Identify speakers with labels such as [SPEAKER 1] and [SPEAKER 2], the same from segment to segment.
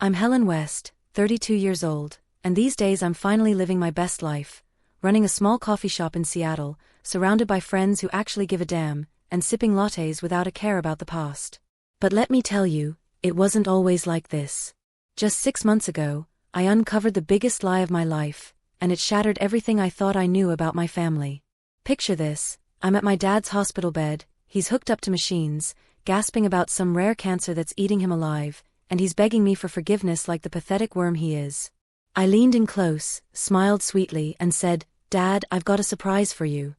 [SPEAKER 1] I'm Helen West, 32 years old, and these days I'm finally living my best life, running a small coffee shop in Seattle, surrounded by friends who actually give a damn, and sipping lattes without a care about the past. But let me tell you, it wasn't always like this. Just 6 months ago, I uncovered the biggest lie of my life, and it shattered everything I thought I knew about my family. Picture this, I'm at my dad's hospital bed, he's hooked up to machines, gasping about some rare cancer that's eating him alive, and he's begging me for forgiveness like the pathetic worm he is. I leaned in close, smiled sweetly, and said, "Dad, I've got a surprise for you."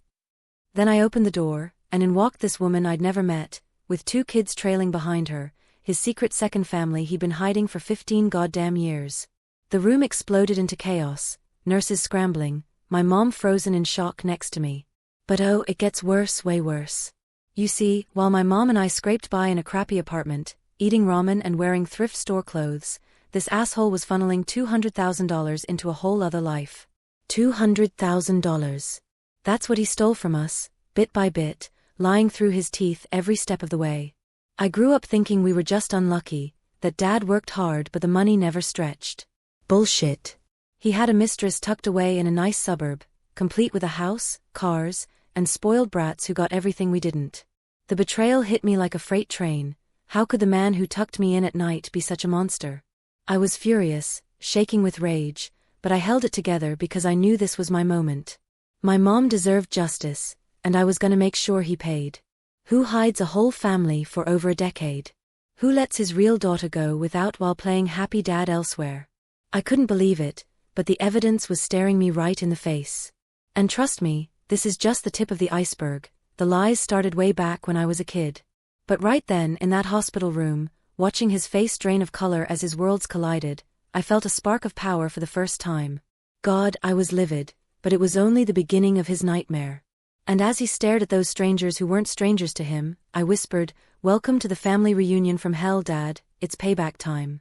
[SPEAKER 1] Then I opened the door, and in walked this woman I'd never met, with 2 kids trailing behind her, his secret second family he'd been hiding for 15 goddamn years. The room exploded into chaos, nurses scrambling, my mom frozen in shock next to me. But oh, it gets worse, way worse. You see, while my mom and I scraped by in a crappy apartment, eating ramen and wearing thrift store clothes, this asshole was funneling $200,000 into a whole other life. $200,000. That's what he stole from us, bit by bit, lying through his teeth every step of the way. I grew up thinking we were just unlucky, that Dad worked hard but the money never stretched. Bullshit. He had a mistress tucked away in a nice suburb, complete with a house, cars, and spoiled brats who got everything we didn't. The betrayal hit me like a freight train. How could the man who tucked me in at night be such a monster? I was furious, shaking with rage, but I held it together because I knew this was my moment. My mom deserved justice, and I was gonna make sure he paid. Who hides a whole family for over a decade? Who lets his real daughter go without while playing happy dad elsewhere? I couldn't believe it, but the evidence was staring me right in the face. And trust me, this is just the tip of the iceberg. The lies started way back when I was a kid. But right then, in that hospital room, watching his face drain of color as his worlds collided, I felt a spark of power for the first time. God, I was livid, but it was only the beginning of his nightmare. And as he stared at those strangers who weren't strangers to him, I whispered, "Welcome to the family reunion from hell, Dad, it's payback time."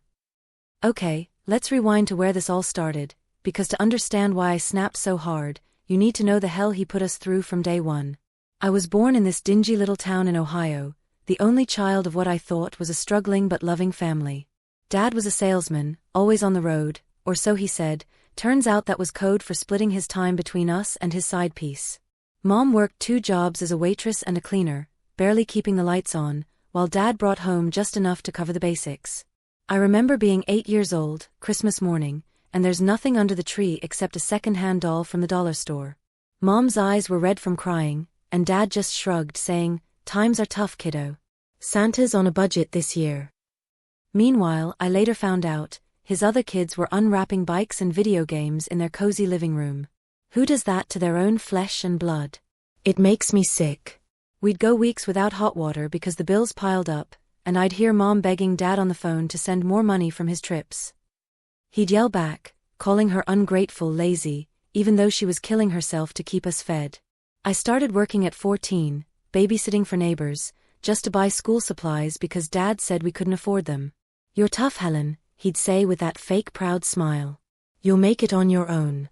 [SPEAKER 1] Okay, let's rewind to where this all started, because to understand why I snapped so hard, you need to know the hell he put us through from day one. I was born in this dingy little town in Ohio, the only child of what I thought was a struggling but loving family. Dad was a salesman, always on the road, or so he said. Turns out that was code for splitting his time between us and his side piece. Mom worked 2 jobs as a waitress and a cleaner, barely keeping the lights on, while Dad brought home just enough to cover the basics. I remember being 8 years old, Christmas morning, and there's nothing under the tree except a second-hand doll from the dollar store. Mom's eyes were red from crying, and Dad just shrugged, saying, "Times are tough, kiddo. Santa's on a budget this year." Meanwhile, I later found out, his other kids were unwrapping bikes and video games in their cozy living room. Who does that to their own flesh and blood? It makes me sick. We'd go weeks without hot water because the bills piled up, and I'd hear Mom begging Dad on the phone to send more money from his trips. He'd yell back, calling her ungrateful, lazy, even though she was killing herself to keep us fed. I started working at 14, babysitting for neighbors, just to buy school supplies because Dad said we couldn't afford them. "You're tough, Helen," he'd say with that fake proud smile. "You'll make it on your own."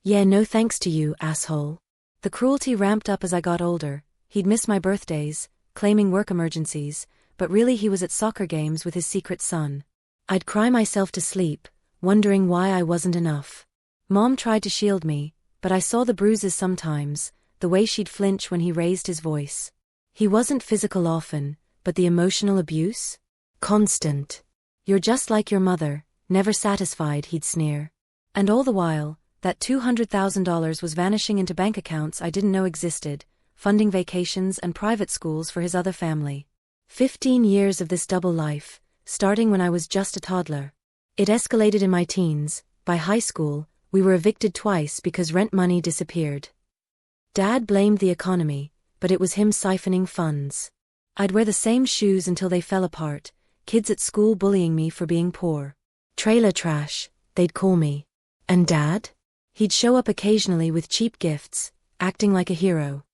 [SPEAKER 1] "Yeah, no thanks to you, asshole." The cruelty ramped up as I got older. He'd miss my birthdays, claiming work emergencies, but really he was at soccer games with his secret son. I'd cry myself to sleep, wondering why I wasn't enough. Mom tried to shield me, but I saw the bruises sometimes, the way she'd flinch when he raised his voice. He wasn't physical often, but the emotional abuse? Constant. "You're just like your mother, never satisfied," he'd sneer. And all the while, that $200,000 was vanishing into bank accounts I didn't know existed, funding vacations and private schools for his other family. 15 years of this double life, starting when I was just a toddler. It escalated in my teens. By high school, we were evicted twice because rent money disappeared. Dad blamed the economy, but it was him siphoning funds. I'd wear the same shoes until they fell apart, kids at school bullying me for being poor. "Trailer trash," they'd call me. And Dad? He'd show up occasionally with cheap gifts, acting like a hero.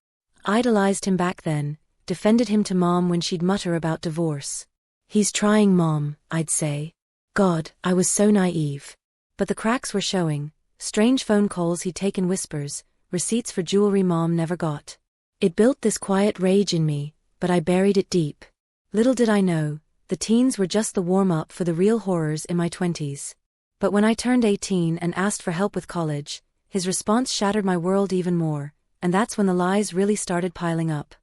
[SPEAKER 1] Idolized him back then, defended him to Mom when she'd mutter about divorce. "He's trying, Mom," I'd say. God, I was so naive. But the cracks were showing, strange phone calls he'd taken, whispers, receipts for jewelry Mom never got. It built this quiet rage in me, but I buried it deep. Little did I know, the teens were just the warm-up for the real horrors in my 20s. But when I turned 18 and asked for help with college, his response shattered my world even more, and that's when the lies really started piling up.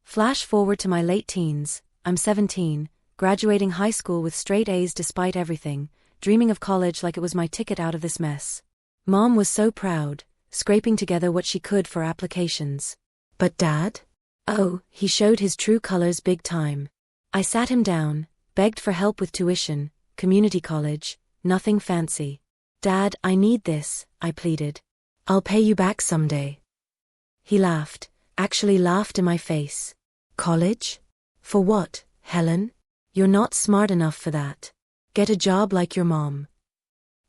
[SPEAKER 1] Flash forward to my late teens, I'm 17, graduating high school with straight A's despite everything, dreaming of college like it was my ticket out of this mess. Mom was so proud, scraping together what she could for applications. But Dad? Oh, he showed his true colors big time. I sat him down, begged for help with tuition, community college, nothing fancy. Dad, I need this, I pleaded. I'll pay you back someday. He laughed, actually laughed in my face. College? For what, Helen? You're not smart enough for that. Get a job like your mom.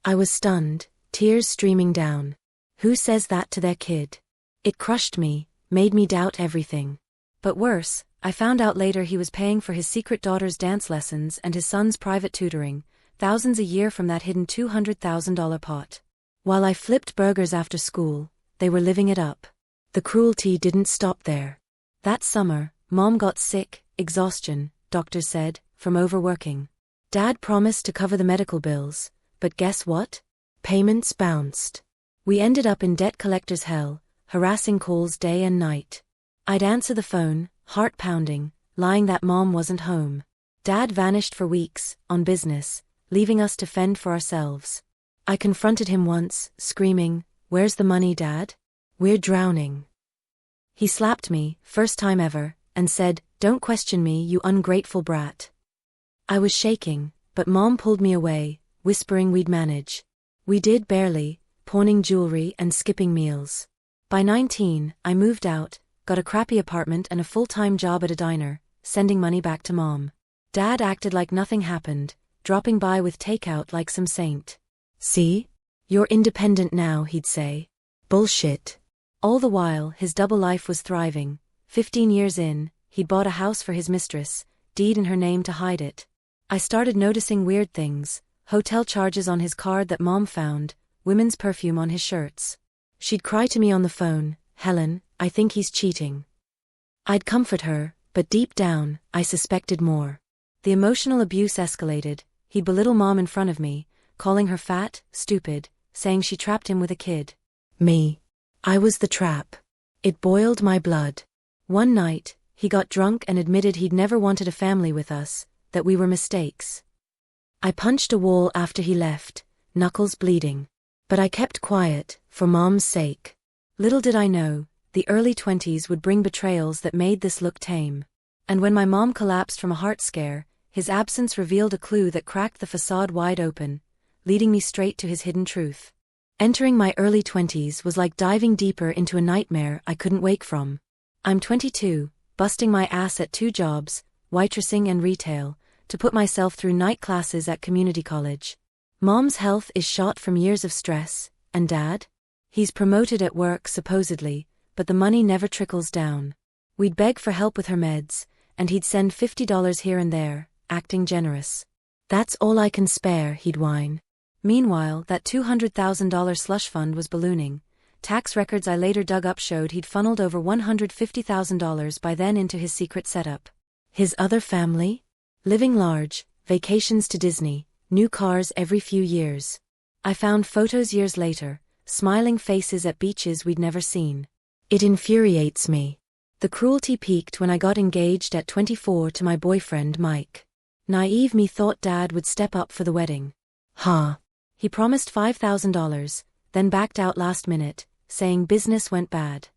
[SPEAKER 1] I was stunned, tears streaming down. Who says that to their kid? It crushed me, made me doubt everything. But worse, I found out later he was paying for his secret daughter's dance lessons and his son's private tutoring, thousands a year from that hidden $200,000 pot. While I flipped burgers after school, they were living it up. The cruelty didn't stop there. That summer, Mom got sick, exhaustion, doctors said, from overworking. Dad promised to cover the medical bills, but guess what? Payments bounced. We ended up in debt collector's hell, harassing calls day and night. I'd answer the phone, heart pounding, lying that Mom wasn't home. Dad vanished for weeks, on business, leaving us to fend for ourselves. I confronted him once, screaming, "Where's the money, Dad? We're drowning." He slapped me, first time ever, and said, "Don't question me, you ungrateful brat." I was shaking, but Mom pulled me away, whispering we'd manage. We did barely, pawning jewelry and skipping meals. By 19, I moved out, got a crappy apartment and a full-time job at a diner, sending money back to Mom. Dad acted like nothing happened, dropping by with takeout like some saint. "See? You're independent now," he'd say. Bullshit. All the while, his double life was thriving. 15 years in, he'd bought a house for his mistress, deed in her name to hide it. I started noticing weird things, hotel charges on his card that Mom found, women's perfume on his shirts. She'd cry to me on the phone, "Helen, I think he's cheating." I'd comfort her, but deep down, I suspected more. The emotional abuse escalated. He'd belittle Mom in front of me, calling her fat, stupid, saying she trapped him with a kid. Me. I was the trap. It boiled my blood. One night, he got drunk and admitted he'd never wanted a family with us, that we were mistakes. I punched a wall after he left, knuckles bleeding. But I kept quiet, for Mom's sake. Little did I know, the early 20s would bring betrayals that made this look tame. And when my mom collapsed from a heart scare, his absence revealed a clue that cracked the facade wide open, leading me straight to his hidden truth. Entering my early 20s was like diving deeper into a nightmare I couldn't wake from. I'm 22, busting my ass at 2 jobs, waitressing and retail, to put myself through night classes at community college. Mom's health is shot from years of stress, and Dad? He's promoted at work supposedly, but the money never trickles down. We'd beg for help with her meds, and he'd send $50 here and there, acting generous. "That's all I can spare," he'd whine. Meanwhile, that $200,000 slush fund was ballooning. Tax records I later dug up showed he'd funneled over $150,000 by then into his secret setup. His other family? Living large, vacations to Disney, new cars every few years. I found photos years later, smiling faces at beaches we'd never seen. It infuriates me. The cruelty peaked when I got engaged at 24 to my boyfriend Mike. Naive me thought Dad would step up for the wedding. He promised $5,000, then backed out last minute, saying business went bad.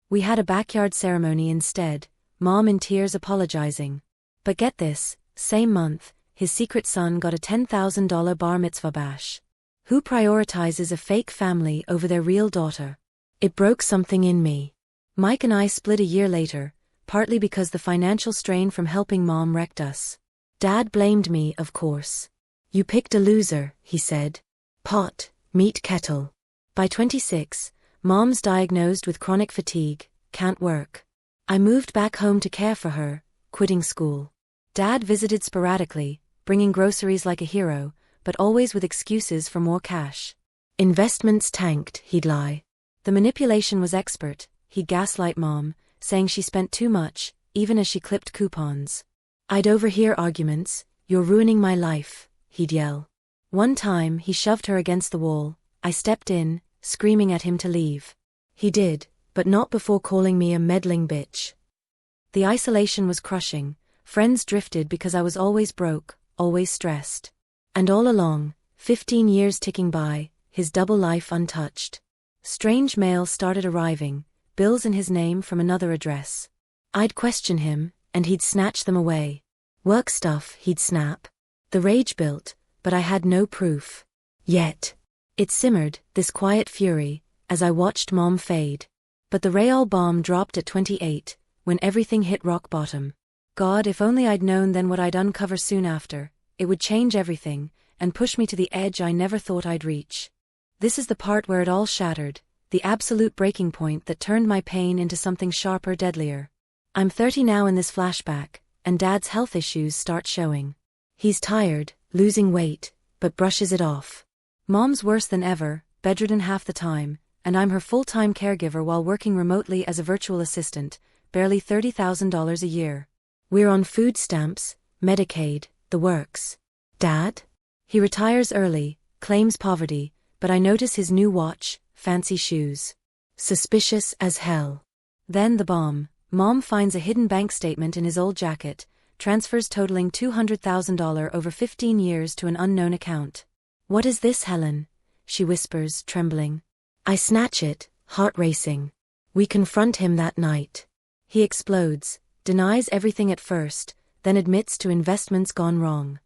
[SPEAKER 1] We had a backyard ceremony instead, Mom in tears apologizing. But get this, same month, his secret son got a $10,000 bar mitzvah bash. Who prioritizes a fake family over their real daughter? It broke something in me. Mike and I split a year later, partly because the financial strain from helping Mom wrecked us. Dad blamed me, of course. "You picked a loser," he said. Pot, meat kettle. By 26, Mom's diagnosed with chronic fatigue, can't work. I moved back home to care for her, quitting school. Dad visited sporadically, bringing groceries like a hero, but always with excuses for more cash. Investments tanked, he'd lie. The manipulation was expert. He'd gaslight Mom, saying she spent too much, even as she clipped coupons. I'd overhear arguments. "You're ruining my life," he'd yell. One time, he shoved her against the wall. I stepped in, screaming at him to leave. He did, but not before calling me a meddling bitch. The isolation was crushing. Friends drifted because I was always broke, always stressed. And all along, 15 years ticking by, his double life untouched. Strange mail started arriving, bills in his name from another address. I'd question him, and he'd snatch them away. Work stuff, he'd snap. The rage built, but I had no proof. Yet. It simmered, this quiet fury, as I watched Mom fade. But the Rayol bomb dropped at 28, when everything hit rock bottom. God, if only I'd known then what I'd uncover soon after. It would change everything, and push me to the edge I never thought I'd reach. This is the part where it all shattered, the absolute breaking point that turned my pain into something sharper, deadlier. I'm 30 now in this flashback, and Dad's health issues start showing. He's tired, losing weight, but brushes it off. Mom's worse than ever, bedridden half the time, and I'm her full-time caregiver while working remotely as a virtual assistant, barely $30,000 a year. We're on food stamps, Medicaid, the works. Dad? He retires early, claims poverty, but I notice his new watch, fancy shoes. Suspicious as hell. Then the bomb. Mom finds a hidden bank statement in his old jacket, transfers totaling $200,000 over 15 years to an unknown account. "What is this, Helen?" she whispers, trembling. I snatch it, heart racing. We confront him that night. He explodes, denies everything at first, then admits to investments gone wrong.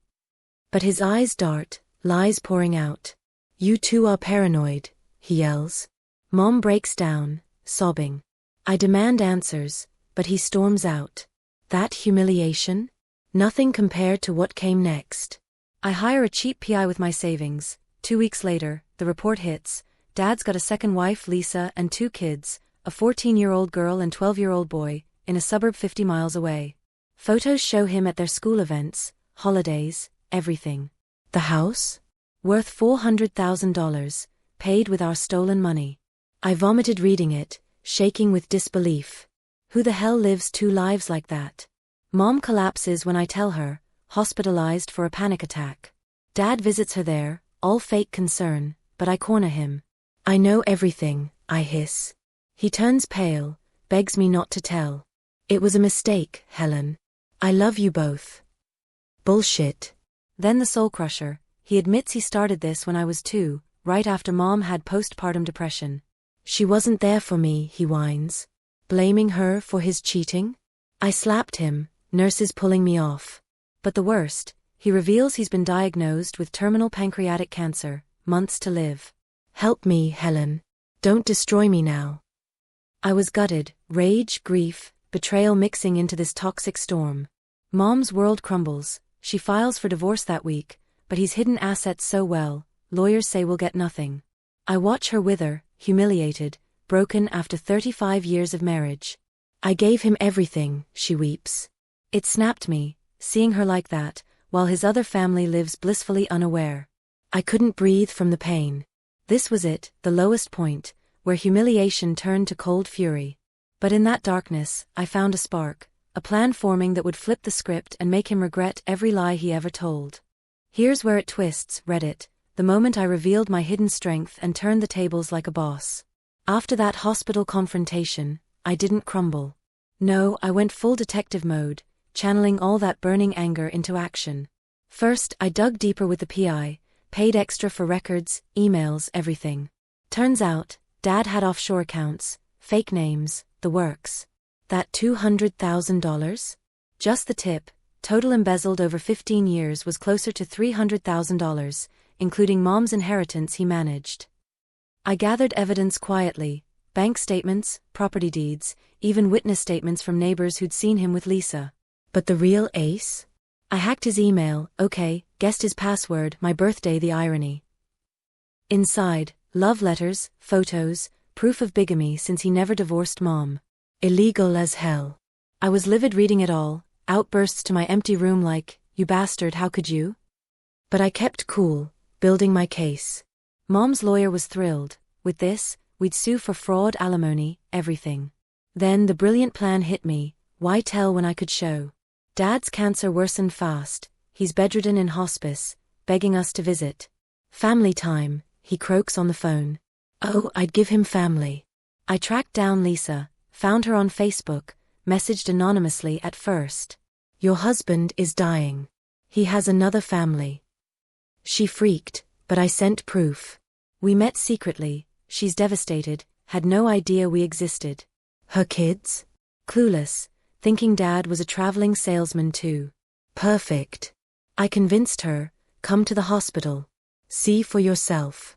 [SPEAKER 1] But his eyes dart, lies pouring out. "You two are paranoid," he yells. Mom breaks down, sobbing. I demand answers, but he storms out. That humiliation? Nothing compared to what came next. I hire a cheap PI with my savings. 2 weeks later, the report hits. Dad's got a second wife, Lisa, and 2 kids, a 14-year-old girl and 12-year-old boy, in a suburb 50 miles away. Photos show him at their school events, holidays, everything. The house? Worth $400,000, paid with our stolen money. I vomited reading it, shaking with disbelief. Who the hell lives 2 lives like that? Mom collapses when I tell her, hospitalized for a panic attack. Dad visits her there, all fake concern, but I corner him. "I know everything," I hiss. He turns pale, begs me not to tell. "It was a mistake, Helen. I love you both." Bullshit. Then the soul crusher. He admits he started this when I was 2, right after Mom had postpartum depression. "She wasn't there for me," he whines. Blaming her for his cheating? I slapped him, nurses pulling me off. But the worst, he reveals he's been diagnosed with terminal pancreatic cancer, months to live. "Help me, Helen. Don't destroy me now." I was gutted, rage, grief, betrayal mixing into this toxic storm. Mom's world crumbles. She files for divorce that week, but he's hidden assets so well, lawyers say we'll get nothing. I watch her wither, humiliated, broken after 35 years of marriage. "I gave him everything," she weeps. It snapped me, seeing her like that, while his other family lives blissfully unaware. I couldn't breathe from the pain. This was it, the lowest point, where humiliation turned to cold fury. But in that darkness, I found a spark, a plan forming that would flip the script and make him regret every lie he ever told. Here's where it twists, Reddit, the moment I revealed my hidden strength and turned the tables like a boss. After that hospital confrontation, I didn't crumble. No, I went full detective mode, channeling all that burning anger into action. First, I dug deeper with the PI, paid extra for records, emails, everything. Turns out, Dad had offshore accounts, fake names, the works. That $200,000? Just the tip, total embezzled over 15 years was closer to $300,000, including Mom's inheritance he managed. I gathered evidence quietly, bank statements, property deeds, even witness statements from neighbors who'd seen him with Lisa. But the real ace? I hacked his email, guessed his password, my birthday, the irony. Inside, love letters, photos, proof of bigamy since he never divorced Mom. Illegal as hell. I was livid reading it all, outbursts to my empty room like, "You bastard, how could you?" But I kept cool, building my case. Mom's lawyer was thrilled. With this, we'd sue for fraud, alimony, everything. Then the brilliant plan hit me. Why tell when I could show? Dad's cancer worsened fast, he's bedridden in hospice, begging us to visit. Family time, he croaks on the phone. Oh, I'd give him family. I tracked down Lisa, found her on Facebook, messaged anonymously at first. Your husband is dying. He has another family. She freaked, but I sent proof. We met secretly, she's devastated, had no idea we existed. Her kids? Clueless, thinking Dad was a traveling salesman too. Perfect. I convinced her, come to the hospital. See for yourself.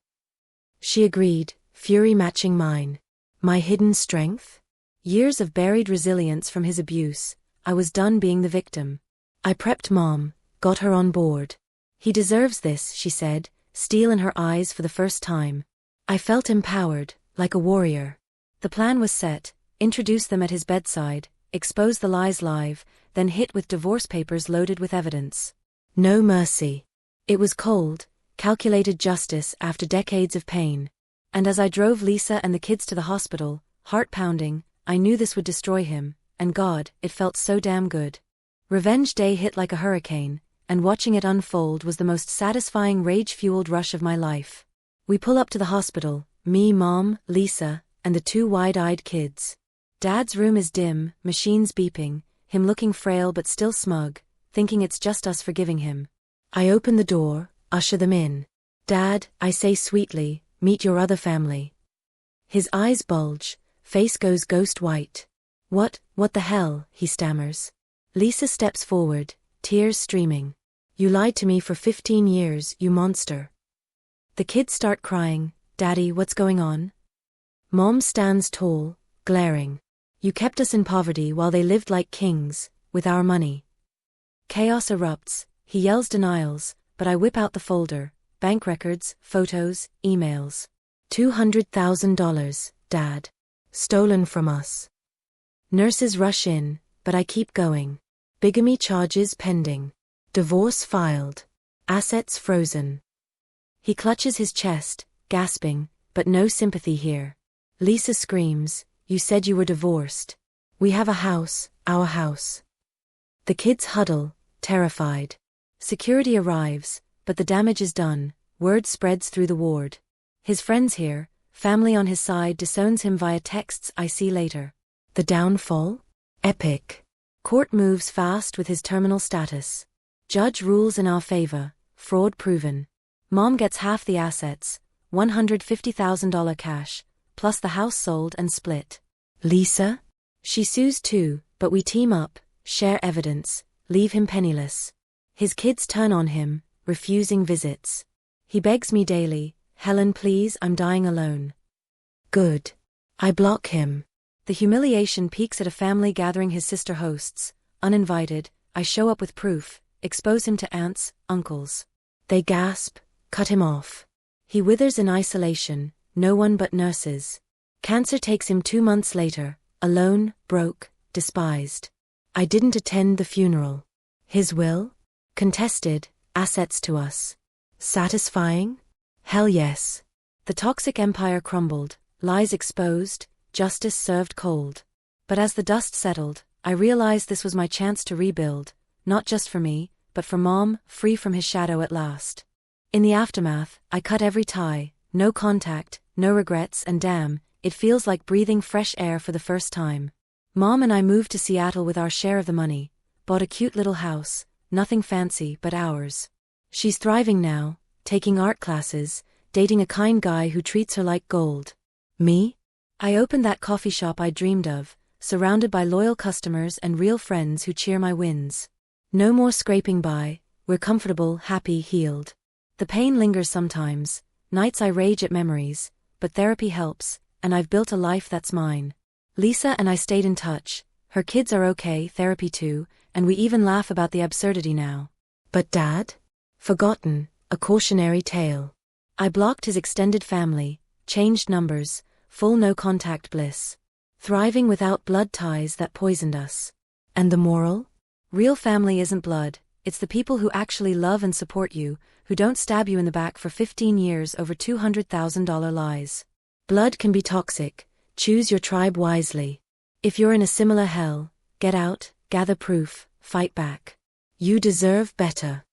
[SPEAKER 1] She agreed, fury matching mine. My hidden strength? Years of buried resilience from his abuse, I was done being the victim. I prepped Mom, got her on board. He deserves this, she said, steel in her eyes for the first time. I felt empowered, like a warrior. The plan was set, introduce them at his bedside, expose the lies live, then hit with divorce papers loaded with evidence. No mercy. It was cold, calculated justice after decades of pain. And as I drove Lisa and the kids to the hospital, heart pounding, I knew this would destroy him, and God, it felt so damn good. Revenge Day hit like a hurricane, and watching it unfold was the most satisfying rage-fueled rush of my life. We pull up to the hospital, me, Mom, Lisa, and the two wide-eyed kids. Dad's room is dim, machines beeping, him looking frail but still smug, thinking it's just us forgiving him. I open the door, usher them in. Dad, I say sweetly, meet your other family. His eyes bulge, face goes ghost white. What the hell, he stammers. Lisa steps forward, tears streaming. You lied to me for 15 years, you monster. The kids start crying, Daddy, what's going on? Mom stands tall, glaring. You kept us in poverty while they lived like kings, with our money. Chaos erupts, he yells denials, but I whip out the folder, bank records, photos, emails. $200,000, Dad. Stolen from us. Nurses rush in, but I keep going. Bigamy charges pending. Divorce filed. Assets frozen. He clutches his chest, gasping, but no sympathy here. Lisa screams, you said you were divorced. We have a house, our house. The kids huddle, terrified. Security arrives, but the damage is done, word spreads through the ward. His friends here, family on his side disowns him via texts I see later. The downfall? Epic. Court moves fast with his terminal status. Judge rules in our favor, fraud proven. Mom gets half the assets, $150,000 cash, plus the house sold and split. Lisa? She sues too, but we team up, share evidence, leave him penniless. His kids turn on him, refusing visits. He begs me daily, Helen please, I'm dying alone. Good. I block him. The humiliation peaks at a family gathering his sister hosts. Uninvited, I show up with proof, expose him to aunts, uncles. They gasp, cut him off. He withers in isolation, no one but nurses. Cancer takes him 2 months later, alone, broke, despised. I didn't attend the funeral. His will? Contested, assets to us. Satisfying? Hell yes. The toxic empire crumbled, lies exposed, justice served cold. But as the dust settled, I realized this was my chance to rebuild, not just for me, but for Mom, free from his shadow at last. In the aftermath, I cut every tie, no contact, no regrets, and damn, it feels like breathing fresh air for the first time. Mom and I moved to Seattle with our share of the money, bought a cute little house, nothing fancy but ours. She's thriving now, taking art classes, dating a kind guy who treats her like gold. Me? I opened that coffee shop I dreamed of, surrounded by loyal customers and real friends who cheer my wins. No more scraping by, we're comfortable, happy, healed. The pain lingers sometimes, nights I rage at memories, but therapy helps, and I've built a life that's mine. Lisa and I stayed in touch, her kids are okay, therapy too, and we even laugh about the absurdity now. But Dad? Forgotten, a cautionary tale. I blocked his extended family, changed numbers, full no-contact bliss. Thriving without blood ties that poisoned us. And the moral? Real family isn't blood, it's the people who actually love and support you, who don't stab you in the back for 15 years over $200,000 lies. Blood can be toxic, choose your tribe wisely. If you're in a similar hell, get out, gather proof, fight back. You deserve better.